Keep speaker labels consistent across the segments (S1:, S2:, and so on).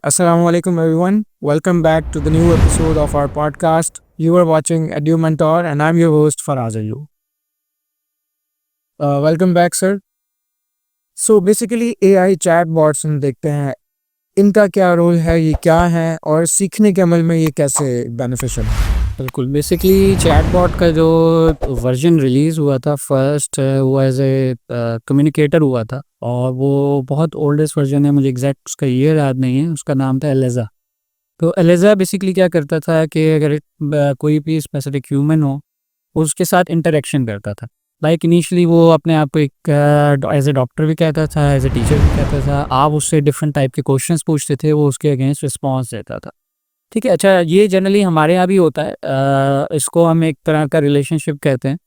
S1: Assalamu alaikum everyone. Welcome back to the new episode of our podcast. You are watching Edu Mentor and I'm your host Faraz Ayu. Welcome back sir. So basically AI chatbots हम देखते हैं, इनका क्या role है, ये क्या है और सीखने के अमल में ये कैसे बेनिफिशियल है?
S2: बिल्कुल, बेसिकली चैटबॉट का जो वर्जन रिलीज़ हुआ था फर्स्ट वो एज़ ए कम्युनिकेटर हुआ था और वो बहुत ओल्डेस्ट वर्जन है, मुझे एग्जैक्ट उसका ईयर याद नहीं है, उसका नाम था एलेज़ा। तो एलेज़ा बेसिकली क्या करता था कि अगर कोई भी स्पेसिफिक ह्यूमन हो, उसके साथ इंटरेक्शन करता था। लाइक इनिशियली वो अपने आप को एक एज ए डॉक्टर भी कहता था, एज ए टीचर भी कहता था। आप उससे डिफरेंट टाइप के क्वेश्चंस पूछते थे, वो उसके अगेंस्ट रिस्पॉन्स देता था। ठीक है, अच्छा ये जनरली हमारे यहाँ भी होता है। इसको हम एक तरह का रिलेशनशिप कहते हैं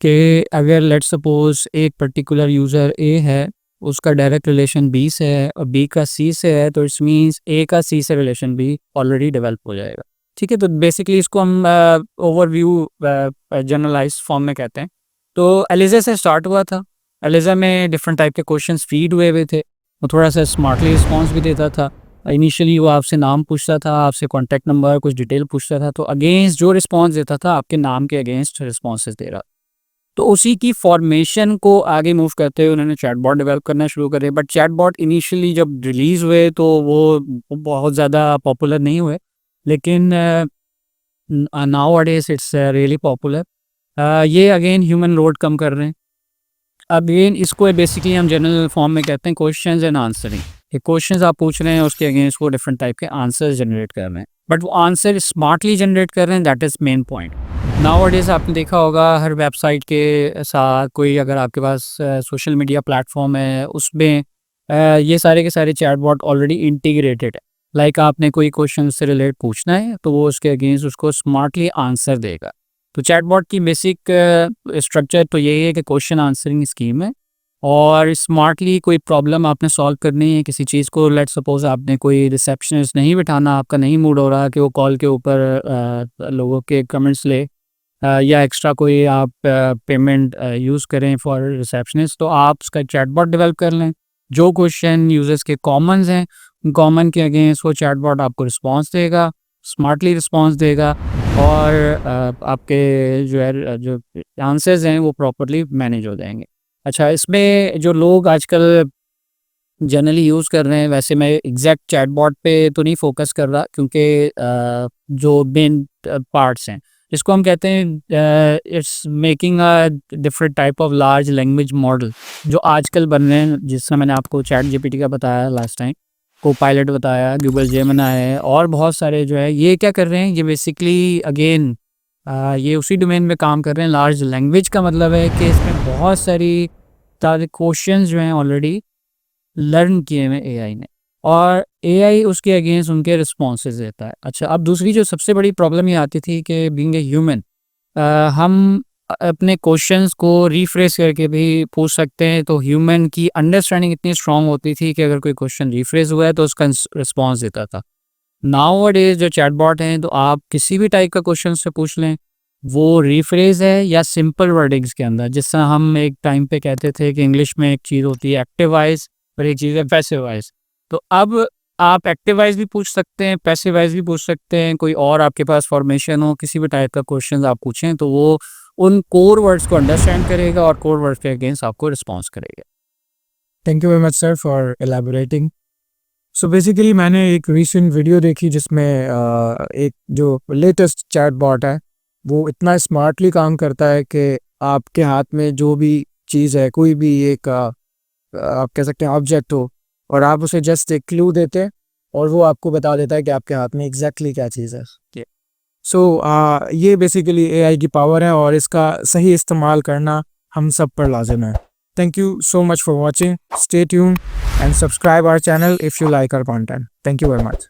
S2: कि अगर लेट्स सपोज एक पर्टिकुलर यूज़र ए है, उसका डायरेक्ट रिलेशन बी से है और बी का सी से है, तो इट्स मीन्स ए का सी से रिलेशन भी ऑलरेडी डेवलप हो जाएगा। ठीक है, तो बेसिकली इसको हम ओवरव्यू जनरलाइज फॉर्म में कहते हैं। तो एलिजा से स्टार्ट हुआ था। एलिजा में डिफरेंट टाइप के क्वेश्चंस फीड हुए थे, वो थोड़ा सा स्मार्टली रिस्पॉन्स भी देता था। इनिशियली वो आपसे नाम पूछता था, आपसे कॉन्टैक्ट नंबर, कुछ डिटेल पूछता था, तो अगेंस्ट जो रिस्पॉन्स देता था आपके नाम के अगेंस्ट रिस्पॉन्सेज दे रहा। तो उसी की फॉर्मेशन को आगे मूव करते हुए उन्होंने चैटबॉट डेवलप करना शुरू करे। बट चैटबॉट इनिशियली जब रिलीज़ हुए तो वो बहुत ज़्यादा पॉपुलर नहीं हुए, लेकिन नाउ अडेज इट्स रियली पॉपुलर। ये अगेन ह्यूमन लोड कम कर रहे हैं। अगेन इसको बेसिकली हम जनरल फॉर्म में कहते हैं क्वेश्चंस एंड आंसरिंग। ये क्वेश्चंस आप पूछ रहे हैं, उसके अगेंस्ट वो डिफरेंट टाइप के आंसर्स जनरेट कर रहे हैं, बट वो आंसर स्मार्टली जनरेट कर रहे हैं, that is main point. Nowadays आपने देखा होगा हर वेबसाइट के साथ कोई अगर आपके पास सोशल मीडिया प्लेटफॉर्म है, उसमें ये सारे के सारे चैटबॉट ऑलरेडी इंटीग्रेटेड है। लाइक आपने कोई क्वेश्चन से रिलेट पूछना है तो वो उसके अगेंस्ट उसको स्मार्टली आंसर देगा। तो चैटबॉट की बेसिक स्ट्रक्चर तो यही है कि क्वेश्चन आंसरिंग स्कीम है और स्मार्टली कोई प्रॉब्लम आपने सॉल्व करनी है किसी चीज़ को। लेट सपोज आपने कोई रिसेप्शनिस्ट नहीं बिठाना, आपका नहीं मूड हो रहा कि वो कॉल के ऊपर लोगों के कमेंट्स ले या एक्स्ट्रा कोई आप पेमेंट यूज़ करें फॉर रिसेप्शनिस्ट, तो आप उसका चैटबॉट डेवलप कर लें। जो क्वेश्चन यूजर्स के कॉमन्स हैं, उन कॉमन के अगेंस्ट वो चैटबॉट आपको रिस्पॉन्स देगा, स्मार्टली रिस्पॉन्स देगा और आपके जो आंसर्स हैं वो प्रॉपरली मैनेज हो जाएंगे। अच्छा, इसमें जो लोग आजकल जनरली यूज़ कर रहे हैं, वैसे मैं एग्जैक्ट चैटबॉट पे तो नहीं फोकस कर रहा, क्योंकि जो मेन पार्ट्स हैं इसको हम कहते हैं it's making a different type of large language model जो आजकल बन रहे हैं, जिसमें मैंने आपको चैट जीपीटी का बताया लास्ट टाइम, को पायलट बताया, गूगल जेमिनी है और बहुत सारे जो है ये क्या कर रहे हैं, ये बेसिकली अगेन ये उसी डोमेन में काम कर रहे हैं। लार्ज लैंग्वेज का मतलब है कि इसमें बहुत सारी क्वेश्चंस जो हैं ऑलरेडी लर्न किए हुए एआई ने और एआई उसके अगेंस्ट उनके रिस्पॉन्सेज देता है। अच्छा, अब दूसरी जो सबसे बड़ी प्रॉब्लम ये आती थी कि बीइंग ए ह्यूमन हम अपने क्वेश्चंस को रिफ्रेश करके भी पूछ सकते हैं, तो ह्यूमन की अंडरस्टैंडिंग इतनी स्ट्रांग होती थी कि अगर कोई क्वेश्चन रिफ्रेश हुआ है तो उसका रिस्पॉन्स देता था। नाउअडेज जो चैटबॉट हैं, तो आप किसी भी टाइप का क्वेश्चन से पूछ लें, वो रिफ्रेज है या सिंपल वर्डिंग्स के अंदर, जिस तरह हम एक टाइम पे कहते थे कि इंग्लिश में एक चीज़ होती है एक्टिव वॉइस और एक चीज़ है पैसिव वॉइस। तो अब आप एक्टिव वॉइस भी पूछ सकते हैं, पैसिव वॉइस भी पूछ सकते हैं। कोई और आपके पास फॉर्मेशन हो, किसी भी टाइप का क्वेश्चन आप पूछें तो वो उन कोर वर्ड्स को अंडरस्टैंड करेगा और कोर वर्ड्स के अगेंस्ट आपको रिस्पॉन्स करेगा।
S1: Thank you very much sir for elaborating. So basically मैंने एक रीसेंट वीडियो देखी जिसमें एक जो लेटेस्ट चैटबॉट है वो इतना स्मार्टली काम करता है कि आपके हाथ में जो भी चीज़ है, कोई भी एक आप कह सकते हैं ऑब्जेक्ट हो, और आप उसे जस्ट एक क्लू देते हैं और वो आपको बता देता है कि आपके हाथ में एग्जैक्टली क्या चीज़ है। सो ये बेसिकली एआई की पावर है और इसका सही इस्तेमाल करना हम सब पर लाजिम है। Thank you so much for watching. Stay tuned and subscribe our channel if you like our content. Thank you very much.